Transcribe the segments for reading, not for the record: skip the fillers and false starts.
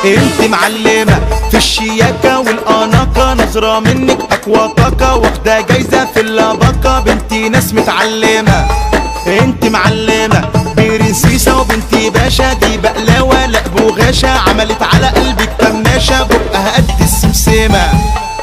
انت معلمة في الشياكة والاناقة، نظرة منك اقوى طاقة، واخدة جايزة في اللباقة، بنتي ناس متعلمة. انت معلمة برنسيسة وبنتي باشا، دي بقلاوة لا بوغاشة، عملت على قلبك كماشة، بقها قد السمسمة.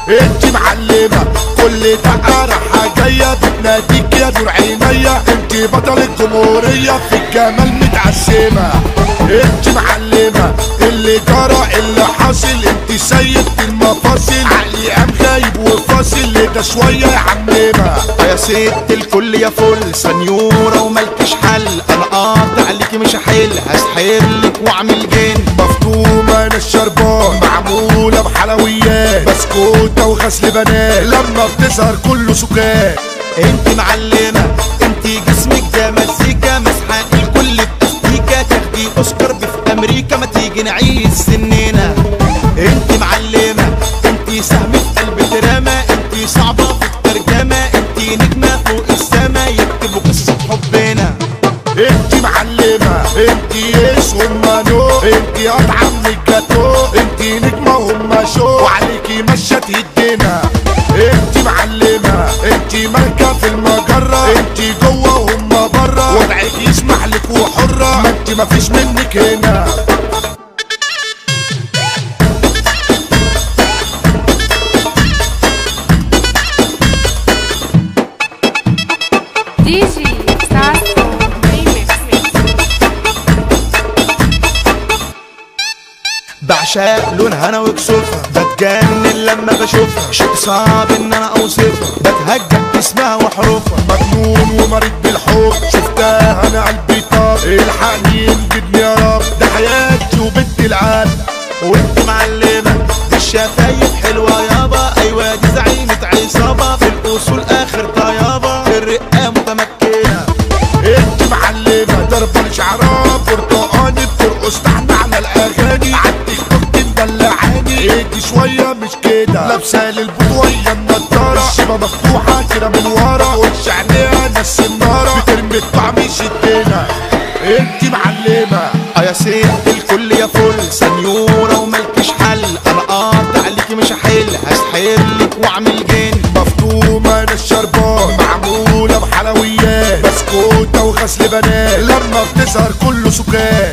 انت معلمة كل دقة راحة جاية بتناديك يا نور عينيا، انت بطل الجمهورية في الجمال متعسمة. انت معلمة اللي جرى اللي حاصل، انت سيد المفاصل، عقلي قام غايب وفاصل، ده شوية يا عمنا. يا ست الكل يا فل سنيورة وملكش حل، انا قاطع عليكي مش هحل، هسحرلك واعمل جن. مفطومة انا الشربان معمولة بحلويات، بسكوتة وغسل بنات، لما بتظهر كله سكان. انت معلمة انت جسمك ده مزيكا، مسحة الكل باستيكا، تاخدي اوسكار في امريكا، ما تيجي نعيد سننا. انت معلمة انت سهم في قلب دراما، انت صعبة في الترجمة، انت نجمة فوق السما، يكتبوا قصة حبنا. انت معلمة انت يس هما نو، انت قطعة من الجاتو، انت نجمة وهما شو، وعليكي مشت يدينا. انت معلمة انت مالكة في المجرة، انت جوه وهما برا، وضعك يسمح لك وحرة، ما انت مفيش منك هنا. دي جي ساسو ريميكس. بعشق لونها انا وكسوفها، بتجنن لما بشوفها، شيء صعب ان انا اوصفها، بتهجد اسمها وحروفها. مجنون ومريض بالحب، شفتها انا قلبي طاب، الحقني انجدني يا رب، ده حياتي وبنت العالم. وانت معلمة دي الشفايف حلوة يابا، ايوه دي زعيمة عصابة، في الاصول اخر طيابة، في الرقة متمكنة. انت معلمة ضربة الشعرات برتقاني، بترقص تحت على الاغاني، عندك اخت مدلعاني، ايدي شوية مش كده، لابسة للبطوية النضارة، الشبه مفتوحة كده من ورا، وش عينيها ناس النارة، بترمي الطعم يشدنا. انت معلمة يا ست الكل يا فل سنيورة وملكش حل، انا قاطع عليكي مش هحل، هسحرلك واعمل جن. مفطومة انا الشربان معمولة بحلويات، بسكوتة وغسل بنات، لما بتظهر كله سكان.